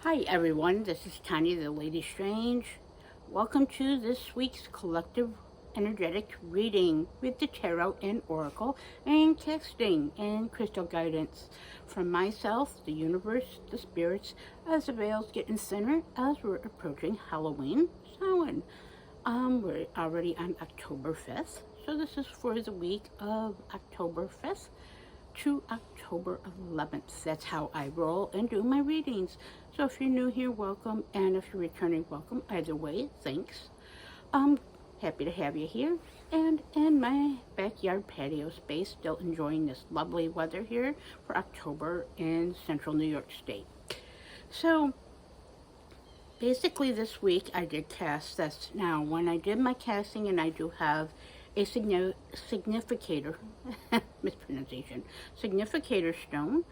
Hi everyone, this is Tanya the Lady Strange. Welcome to this week's collective energetic reading with the Tarot and Oracle and casting and crystal guidance from myself, the universe, the spirits, as the veils getting thinner as we're approaching Halloween. We're already on October 5th, so this is for the week of October 5th to October 11th. That's how I roll and do my readings. So if you're new here, welcome, and if you're returning, welcome. Either way, thanks. Happy to have you here, and in my backyard patio space, still enjoying this lovely weather here for October in central New York State. So basically this week I did cast this. Now when I did my casting, and I do have a significator, mispronunciation, significator stone,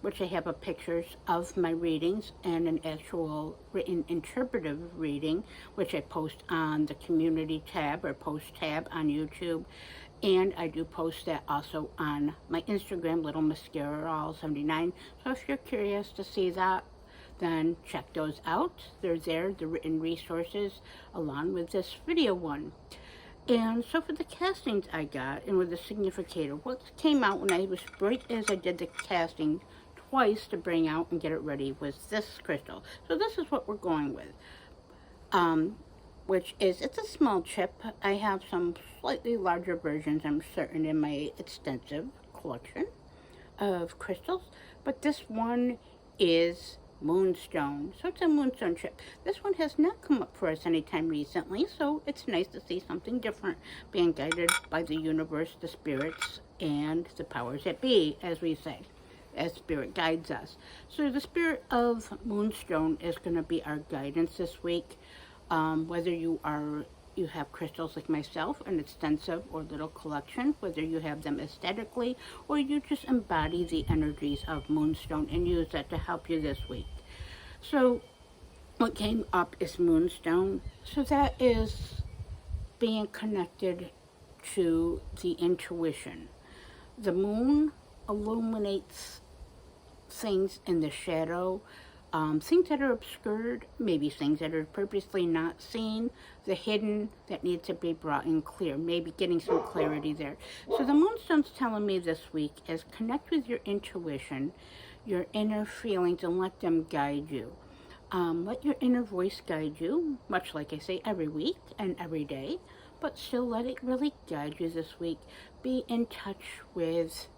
which I have a pictures of my readings and an actual written interpretive reading, which I post on the community tab or post tab on YouTube. And I do post that also on my Instagram, Little Mascara 79. So if you're curious to see that, then check those out. They're there, the written resources, along with this video one. And so for the castings I got, and with the significator, what came out when I was right as I did the casting twice to bring out and get it ready was this crystal. So this is what we're going with, which is, it's a small chip. I have some slightly larger versions, I'm certain, in my extensive collection of crystals, but this one is Moonstone. So it's a Moonstone chip. This one has not come up for us anytime recently, so it's nice to see something different being guided by the universe, the spirits, and the powers that be, as we say, as spirit guides us. So the spirit of Moonstone is going to be our guidance this week. Whether you have crystals like myself, an extensive or little collection, whether you have them aesthetically or you just embody the energies of Moonstone and use that to help you this week. So what came up is Moonstone. So that is being connected to the intuition. The moon illuminates things in the shadow, things that are obscured, maybe things that are purposely not seen, the hidden that need to be brought in clear, maybe getting some clarity there. So the Moonstone's telling me this week is connect with your intuition, your inner feelings, and let them guide you. Let your inner voice guide you, much like I say every week and every day, but still let it really guide you this week. Be in touch with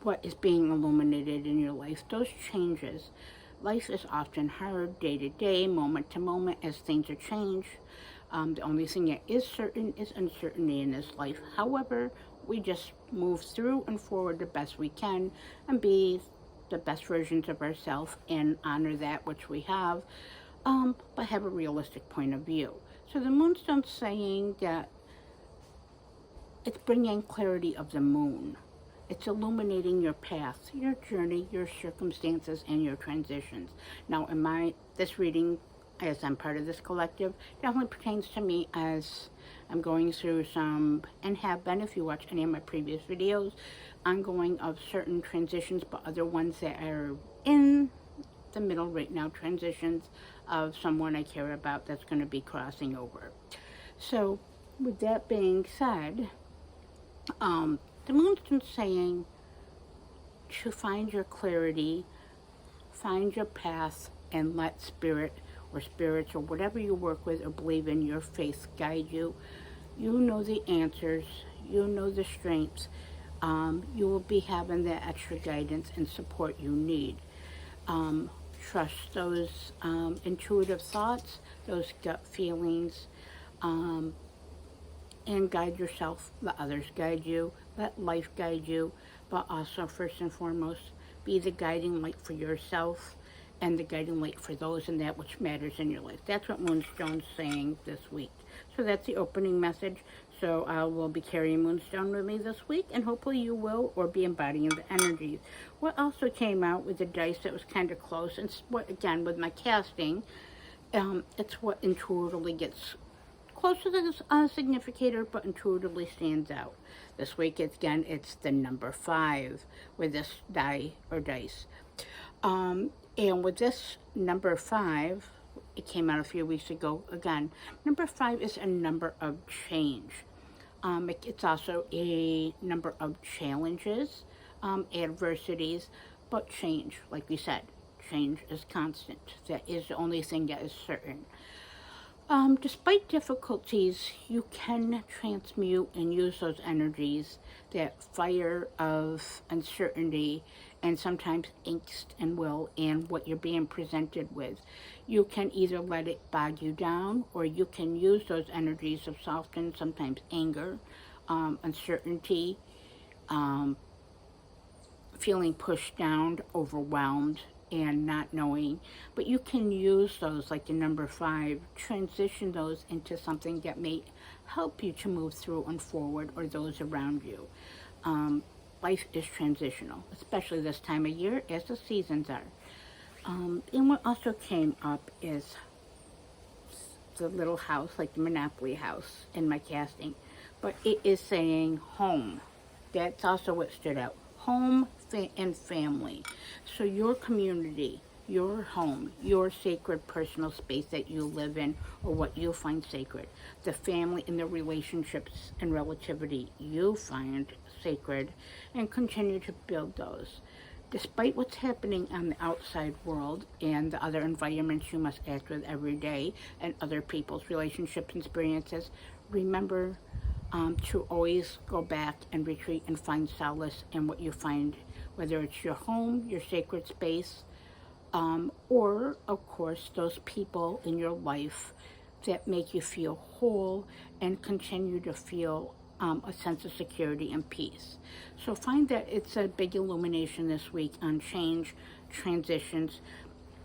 what is being illuminated in your life, those changes. Life is often hard, day to day, moment to moment, as things are changed. The only thing that is certain is uncertainty in this life. However, we just move through and forward the best we can and be the best versions of ourselves and honor that which we have, but have a realistic point of view. So the Moonstone's saying that it's bringing clarity of the moon. It's illuminating your path, your journey, your circumstances, and your transitions. Now, this reading, as I'm part of this collective, definitely pertains to me as I'm going through some, and have been, if you watch any of my previous videos, ongoing of certain transitions, but other ones that are in the middle right now, transitions of someone I care about that's going to be crossing over. So, with that being said, the Moonstone's saying to find your clarity, find your path, and let spirit or spirits or whatever you work with or believe in, your faith, guide you. You know the answers. You know the strengths. You will be having that extra guidance and support you need. Trust those intuitive thoughts, those gut feelings, and guide yourself. Let others guide you. Let life guide you. But also, first and foremost, be the guiding light for yourself and the guiding light for those and that which matters in your life. That's what Moonstone's saying this week. So that's the opening message. So I will be carrying Moonstone with me this week, and hopefully you will, or be embodying the energies. What also came out with the dice that was kind of close, and what, again, with my casting, it's what intuitively gets close to the significator, but intuitively stands out. This week, it's the number 5 with this die or dice. And with this number 5, it came out a few weeks ago again. Number 5 is a number of change. It's also a number of challenges, adversities, but change, like we said, change is constant. That is the only thing that is certain. Despite difficulties, you can transmute and use those energies, that fire of uncertainty and sometimes angst and will and what you're being presented with. You can either let it bog you down, or you can use those energies of soften, sometimes anger, uncertainty, feeling pushed down, overwhelmed, and not knowing. But you can use those, like the number 5, transition those into something that may help you to move through and forward, or those around you. Life is transitional, especially this time of year as the seasons are. And what also came up is the little house, like the Monopoly house in my casting. But it is saying home. That's also what stood out. Home and family. So your community, your home, your sacred personal space that you live in, or what you find sacred. The family and the relationships and relativity you find sacred, and continue to build those. Despite what's happening on the outside world and the other environments you must act with every day, and other people's relationships and experiences, remember to always go back and retreat and find solace in what you find, whether it's your home, your sacred space, or, of course, those people in your life that make you feel whole and continue to feel a sense of security and peace. So find that it's a big illumination this week on change, transitions,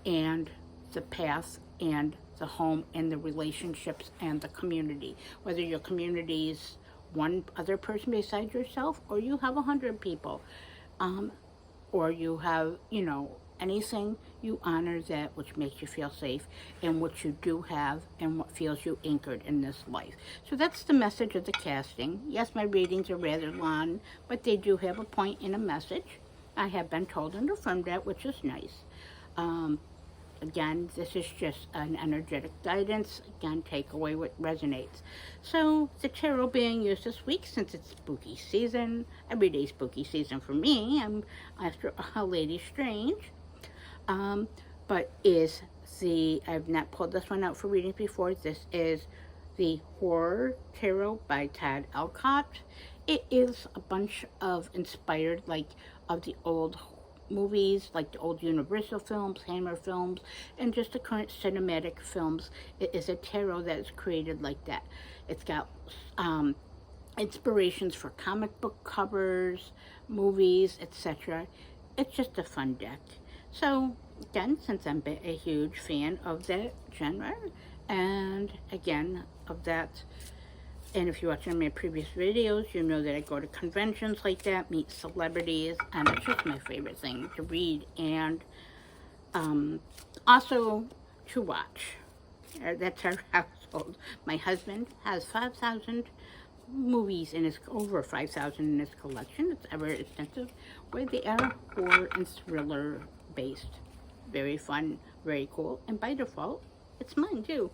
and the path, and the home, and the relationships, and the community. Whether your community is one other person besides yourself, or you have 100 people, or you have, anything, you honor that which makes you feel safe, and what you do have, and what feels you anchored in this life. So that's the message of the casting. Yes, my readings are rather long, but they do have a point and a message. I have been told and affirmed that, which is nice. Again, this is just an energetic guidance. Again, take away what resonates. So, the tarot being used this week, since it's spooky season, everyday spooky season for me. I'm after a Lady Strange. But I've not pulled this one out for readings before. This is the Horror Tarot by Todd Alcott. It is a bunch of inspired, of the old movies, like the old Universal films, Hammer films, and just the current cinematic films. It is a tarot that is created like that. It's got inspirations for comic book covers, movies, etc. It's just a fun deck. So again, since I'm a huge fan of that genre, and again of that, and if you watch any of my previous videos, you know that I go to conventions like that, meet celebrities, and it's just my favorite thing to read, and also to watch. That's our household. My husband has 5,000 movies over 5,000 in his collection. It's ever extensive, where they are horror and thriller based. Very fun, very cool, and by default, it's mine too.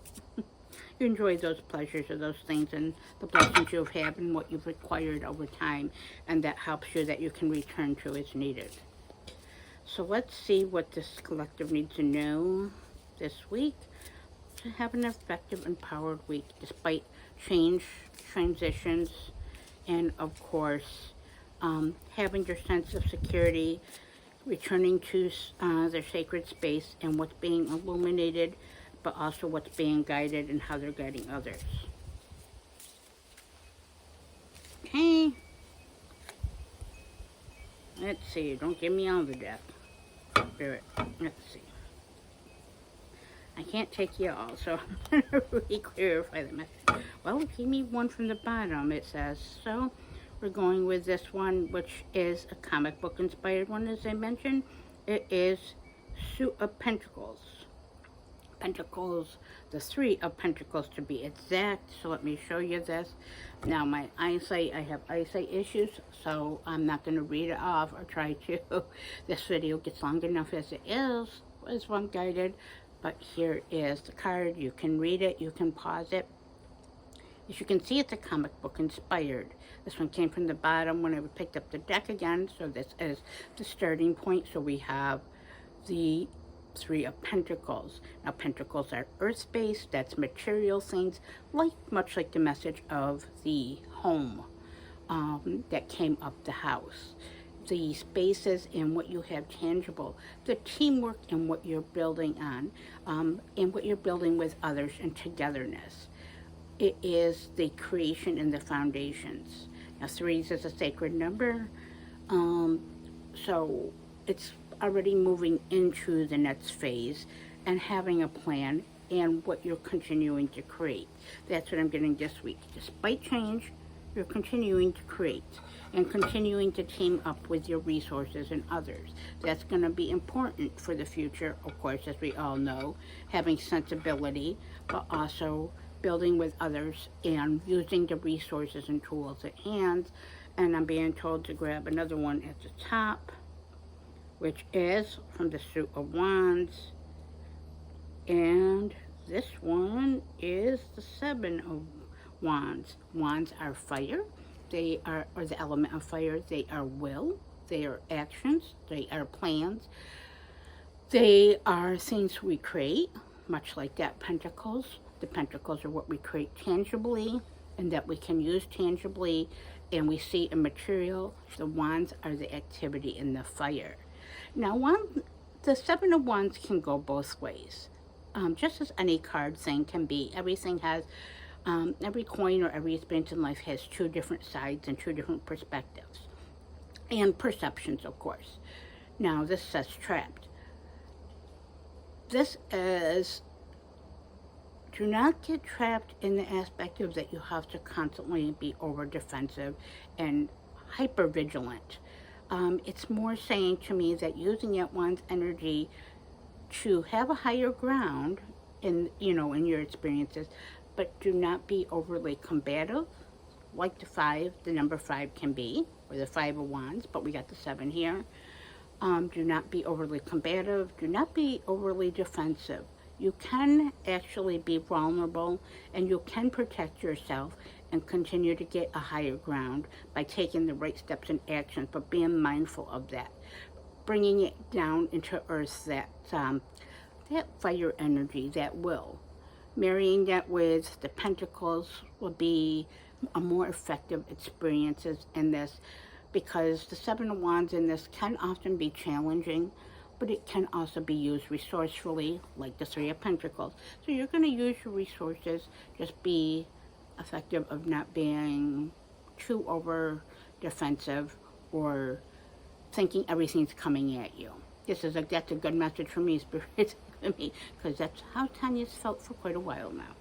You enjoy those pleasures of those things, and the blessings you've had and what you've acquired over time, and that helps you, that you can return to as needed. So let's see what this collective needs to know this week to have an effective, empowered week, despite change, transitions, and of course, having your sense of security, returning to their sacred space, and what's being illuminated, but also what's being guided and how they're guiding others. Okay. Let's see. Don't give me all the death. Spirit. Let's see. I can't take you all, so I'm going to really clarify the message. Well, give me one from the bottom, it says. So, we're going with this one, which is a comic book inspired one, as I mentioned. It is Suit of Pentacles. Pentacles, the 3 of Pentacles to be exact. So let me show you this. Now my eyesight, I have eyesight issues, so I'm not going to read it off or try to. This video gets long enough as it is, was one guided, but here is the card. You can read it, you can pause it. As you can see, it's a comic book inspired. This one came from the bottom when I picked up the deck again, so this is the starting point. So we have the Three of Pentacles. Now, Pentacles are earth-based, that's material things, much like the message of the home that came up the house. The spaces and what you have tangible, the teamwork and what you're building on, and what you're building with others and togetherness. It is the creation and the foundations. Now, threes is a sacred number, so it's already moving into the next phase and having a plan and what you're continuing to create. That's what I'm getting this week. Despite change, you're continuing to create and continuing to team up with your resources and others. That's going to be important for the future, of course, as we all know, having sensibility, but also building with others and using the resources and tools at hand. And I'm being told to grab another one at the top, which is from the Suit of Wands. And this one is the Seven of Wands. Wands are fire. They are, or the element of fire. They are will. They are actions. They are plans. They are things we create, much like that Pentacles. The Pentacles are what we create tangibly and that we can use tangibly and we see in material. The Wands are the activity in the fire. Now, the Seven of Wands can go both ways. Just as any card thing can be. Everything has, every coin or every experience in life has two different sides and two different perspectives. And perceptions, of course. Now, this says trapped. This is, do not get trapped in the aspect of that you have to constantly be over defensive and hyper vigilant. It's more saying to me that using that one's energy to have a higher ground in your experiences, but do not be overly combative, like the number 5 can be, or the 5 of Wands, but we got the 7 here. Do not be overly combative. Do not be overly defensive. You can actually be vulnerable and you can protect yourself and continue to get a higher ground by taking the right steps and actions, but being mindful of that. Bringing it down into earth, that fire energy, that will. Marrying that with the Pentacles will be a more effective experiences in this, because the Seven of Wands in this can often be challenging, but it can also be used resourcefully, like the Three of Pentacles. So you're going to use your resources, just be effective of not being too over defensive or thinking everything's coming at you. That's a good message for me, Spirit, because that's how Tanya's felt for quite a while now.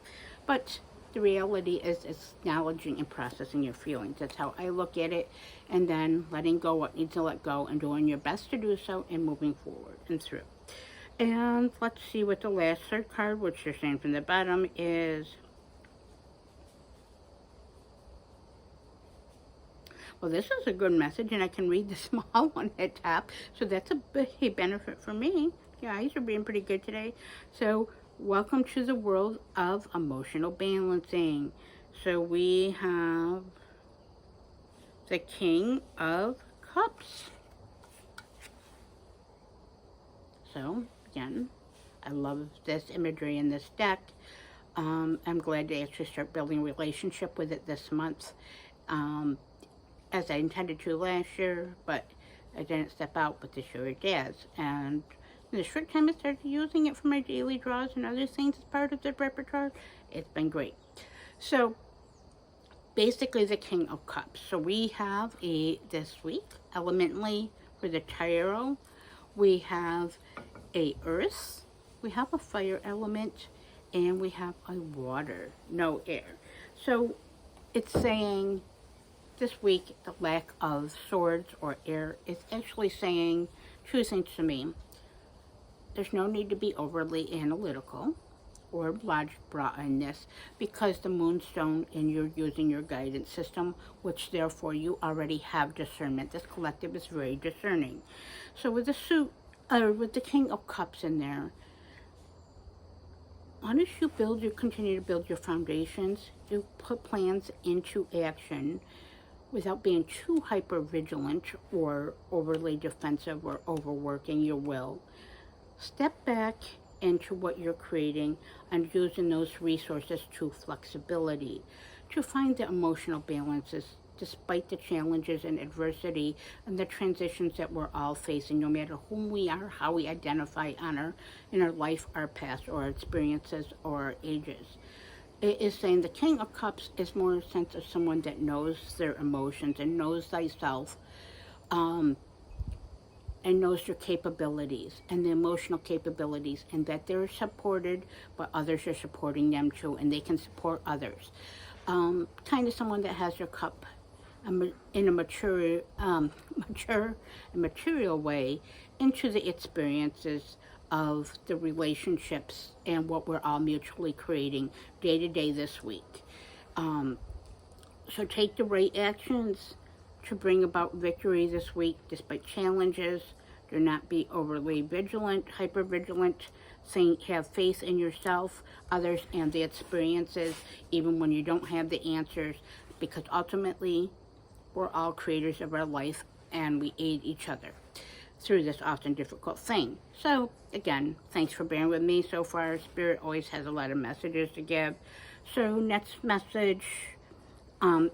But the reality is acknowledging and processing your feelings. That's how I look at it. And then letting go what needs to let go and doing your best to do so and moving forward and through. And let's see what the last third card, which you're saying from the bottom, is. Well, this is a good message, and I can read the small one at top. So that's a big benefit for me. Your eyes are being pretty good today. So welcome to the world of emotional balancing. So we have the King of Cups. So, again, I love this imagery in this deck. I'm glad to actually start building a relationship with it this month, as I intended to last year, but I didn't step out, but this year it does. And in the short time I started using it for my daily draws and other things as part of the repertoire, it's been great. So basically the King of Cups. So we have this week, elementally for the tarot, we have a earth, we have a fire element, and we have a water, no air. So it's saying this week the lack of swords or air is actually saying two things to me. There's no need to be overly analytical or logic brought in this, because the moonstone and you're using your guidance system, which therefore you already have discernment. This collective is very discerning. So with the suit with the King of Cups in there, once you continue to build your foundations, you put plans into action without being too hyper vigilant or overly defensive or overworking your will. Step back into what you're creating and using those resources to flexibility to find the emotional balances despite the challenges and adversity and the transitions that we're all facing, no matter whom we are, how we identify in our life, our past, or our experiences, or our ages. It is saying the King of Cups is more a sense of someone that knows their emotions and knows thyself, and knows their capabilities and the emotional capabilities, and that they're supported, but others are supporting them too, and they can support others. Kind of someone that has their cup in a mature and material way into the experiences of the relationships and what we're all mutually creating day to day this week. So take the right actions to bring about victory this week despite challenges. Do not be overly vigilant, hyper vigilant. Have faith in yourself, others, and the experiences, even when you don't have the answers, because ultimately we're all creators of our life and we aid each other through this often difficult thing. So again, thanks for bearing with me so far. Spirit always has a lot of messages to give. So next message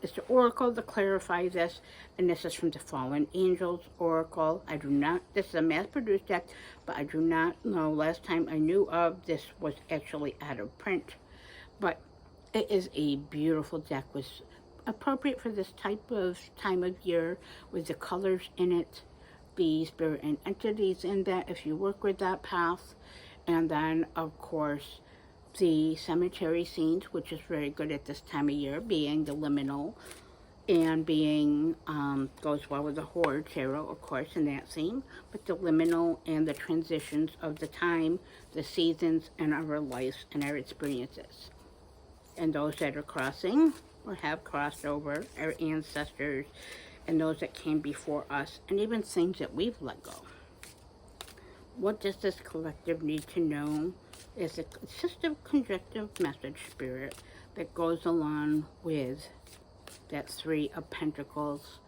is the Oracle to clarify this, and this is from the Fallen Angels Oracle. This is a mass-produced deck, but I do not know, last time I knew of, this was actually out of print. But it is a beautiful deck, was appropriate for this type of time of year, with the colors in it, the spirit and entities in that, if you work with that path. And then, of course, the cemetery scenes, which is very good at this time of year, being the liminal, and being, goes well with the Horde Tarot, of course, in that theme, but the liminal and the transitions of the time, the seasons, and our lives and our experiences. And those that are crossing or have crossed over, our ancestors, and those that came before us, and even things that we've let go. What does this collective need to know? Is a consistent conjunctive message, Spirit, that goes along with that Three of Pentacles,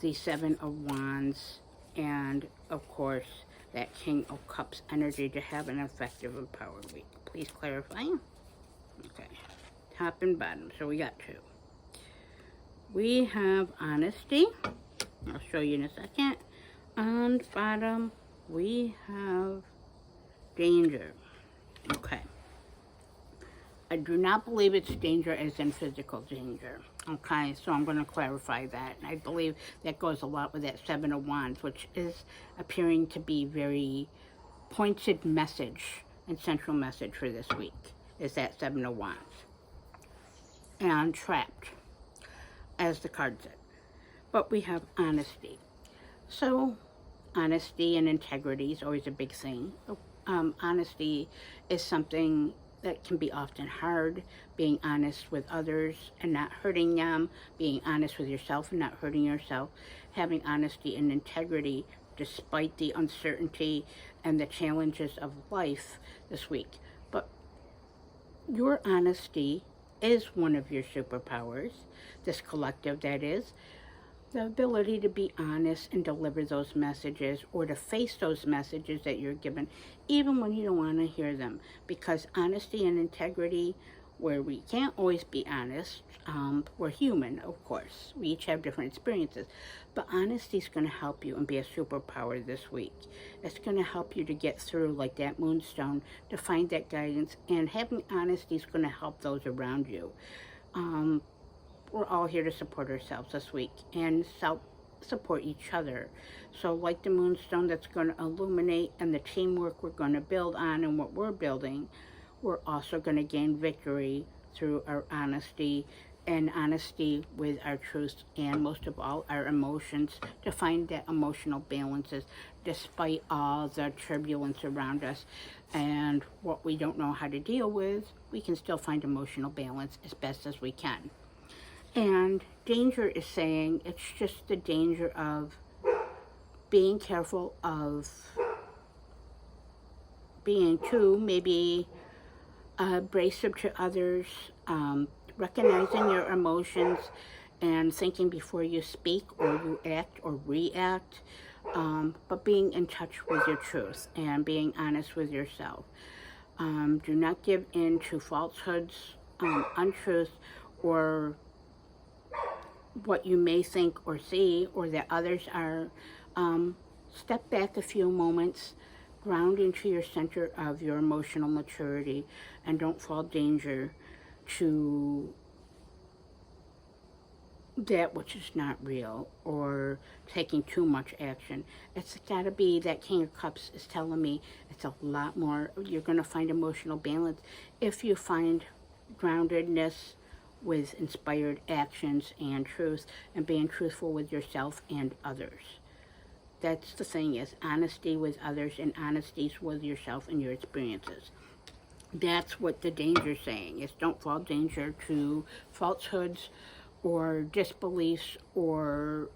the Seven of Wands, and of course that King of Cups energy to have an effective and powered week. Please clarify. Okay, top and bottom, so we got two. We have honesty, I'll show you in a second. On bottom we have danger. Okay. I do not believe it's danger as in physical danger. Okay, so I'm going to clarify that. I believe that goes a lot with that Seven of Wands, which is appearing to be very pointed message and central message for this week, is that Seven of Wands. And trapped, as the card said. But we have honesty. So, honesty and integrity is always a big thing. Honesty is something that can be often hard. Being honest with others and not hurting them. Being honest with yourself and not hurting yourself. Having honesty and integrity despite the uncertainty and the challenges of life this week. But your honesty is one of your superpowers. This collective, that is. The ability to be honest and deliver those messages, or to face those messages that you're given, even when you don't want to hear them. Because honesty and integrity, where we can't always be honest, we're human, of course. We each have different experiences. But honesty is going to help you and be a superpower this week. It's going to help you to get through, like that moonstone, to find that guidance. And having honesty is going to help those around you. We're all here to support ourselves this week and support each other. So like the moonstone that's going to illuminate, and the teamwork we're going to build on and what we're building, we're also going to gain victory through our honesty, and honesty with our truths, and most of all our emotions, to find that emotional balances despite all the turbulence around us and what we don't know how to deal with. We can still find emotional balance as best as we can. And danger is saying it's just the danger of being careful of being too maybe abrasive to others, recognizing your emotions and thinking before you speak or you act or react, but being in touch with your truth and being honest with yourself. Do not give in to falsehoods, untruths, or what you may think or see or that others are. Step back a few moments, ground into your center of your emotional maturity, and don't fall danger to that which is not real or taking too much action. It's got to be that King of Cups is telling me it's a lot more. You're going to find emotional balance if you find groundedness with inspired actions and truth and being truthful with yourself and others. That's the thing, is honesty with others and honesty with yourself and your experiences. That's what the danger's saying, is don't fall danger to falsehoods or disbeliefs or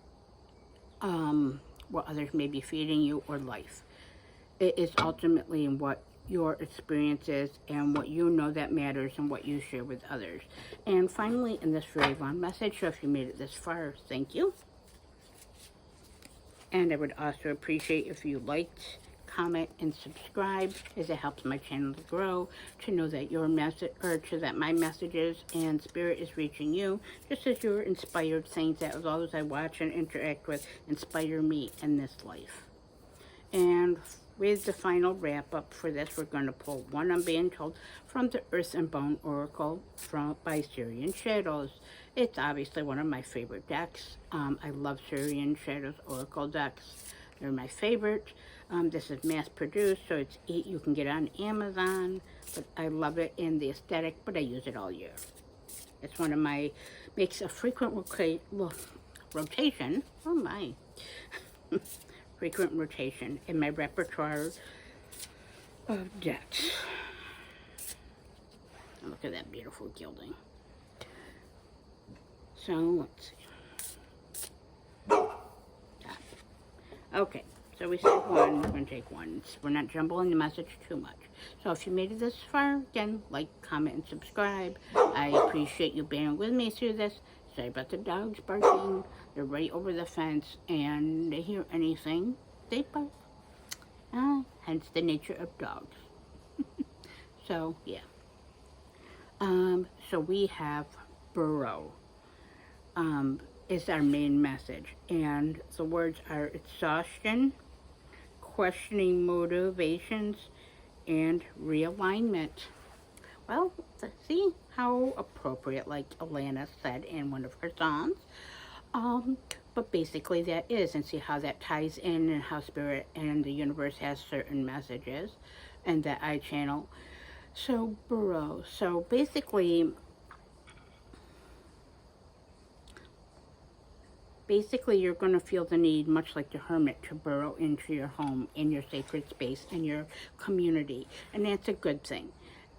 what others may be feeding you or life. It is ultimately what your experience is and what you know that matters and what you share with others. And finally, in this very long message, so if you made it this far, thank you. And I would also appreciate if you liked, comment, and subscribe, as it helps my channel to grow, to know that your message, or to that my messages and spirit is reaching you, just as your inspired things that those I watch and interact with inspire me in this life. And with the final wrap up for this, we're going to pull one I'm being told from the Earth and Bone Oracle by Sirian Shadows. It's obviously one of my favorite decks. I love Sirian Shadows Oracle decks. They're my favorite. This is mass produced, so you can get it on Amazon. But I love it in the aesthetic, but I use it all year. It's one of my, makes a frequent rotation. Oh my. Frequent rotation in my repertoire of decks. Look at that beautiful gilding. So, let's see. Okay, so we said one, we're going to take one. We're not jumbling the message too much. So if you made it this far, again, like, comment, and subscribe. I appreciate you bearing with me through this. Sorry about the dogs barking. They're right over the fence, and they hear anything, they bark. Hence the nature of dogs. So, yeah. So we have burrow. Is our main message. And the words are exhaustion, questioning motivations, and realignment. Well, see how appropriate, like Alana said in one of her songs. But basically that is, and see how that ties in and how Spirit and the universe has certain messages and that I channel. So, burrow. So basically you're going to feel the need, much like the hermit, to burrow into your home, in your sacred space, in your community. And that's a good thing.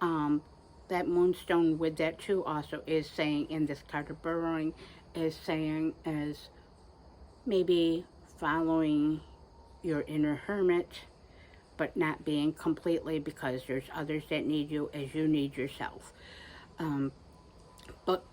That moonstone with that too also is saying, in this card of burrowing, is saying as maybe following your inner hermit, but not being completely, because there's others that need you as you need yourself. But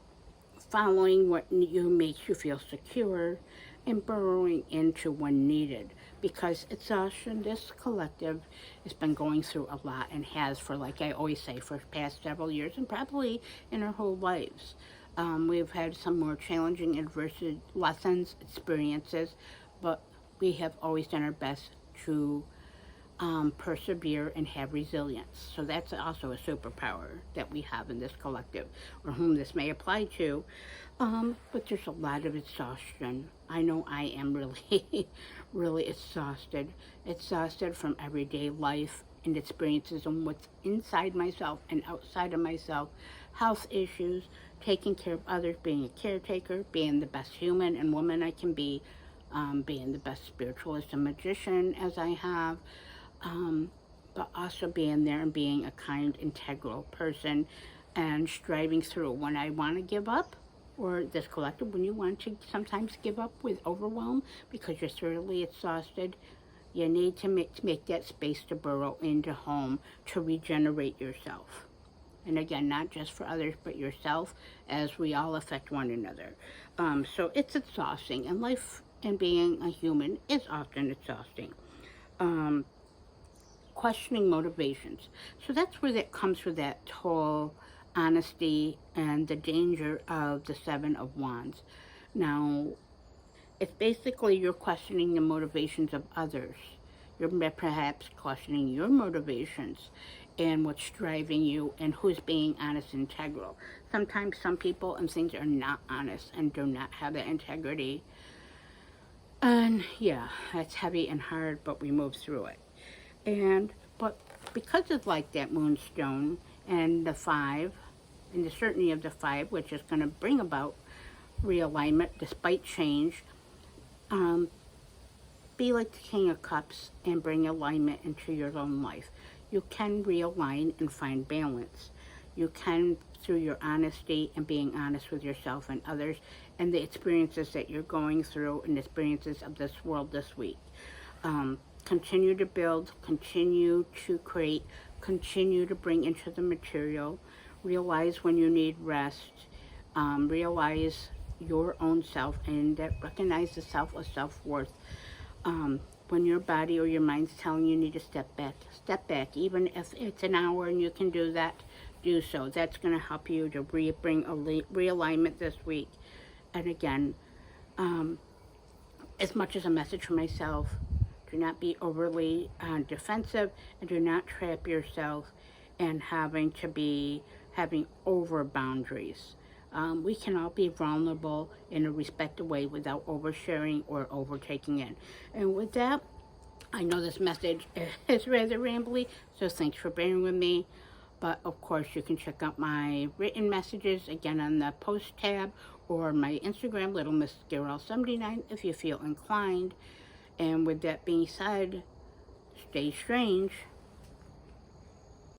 following what you makes you feel secure and burrowing into when needed, because exhaustion, this collective has been going through a lot and has for, like I always say, for the past several years and probably in our whole lives. We've had some more challenging adversity, lessons, experiences, but we have always done our best to persevere and have resilience. So that's also a superpower that we have in this collective, or whom this may apply to. But there's a lot of exhaustion. I know I am really, really exhausted from everyday life and experiences and what's inside myself and outside of myself, health issues, taking care of others, being a caretaker, being the best human and woman I can be, being the best spiritualist and magician as I have, but also being there and being a kind, integral person, and striving through when I want to give up, or this collective, when you want to sometimes give up with overwhelm because you're thoroughly exhausted. You need to make that space to burrow into home to regenerate yourself. And again, not just for others, but yourself, as we all affect one another. So it's exhausting, and life and being a human is often exhausting. Questioning motivations. So that's where that comes with that whole honesty and the danger of the Seven of Wands. Now, it's basically you're questioning the motivations of others. You're perhaps questioning your motivations and what's driving you and who's being honest and integral. Sometimes some people and things are not honest and do not have that integrity. And yeah, that's heavy and hard, but we move through it. But because it's like that moonstone and the 5, and the certainty of the 5, which is going to bring about realignment despite change, be like the King of Cups and bring alignment into your own life. You can realign and find balance. You can, through your honesty and being honest with yourself and others, and the experiences that you're going through and the experiences of this world this week. Continue to build, continue to create, continue to bring into the material. Realize when you need rest. Realize your own self, and that recognize the self of self-worth. When your body or your mind's telling you need to step back. Even if it's an hour and you can do that, do so. That's going to help you to bring a realignment this week. And again, as much as a message for myself, do not be overly defensive, and do not trap yourself in having over boundaries. We can all be vulnerable in a respectful way without oversharing or overtaking in. And with that, I know this message is rather rambly, so thanks for bearing with me. But of course, you can check out my written messages again on the post tab, or my Instagram, Little Miss Garrel 79, if you feel inclined. And with that being said, stay strange.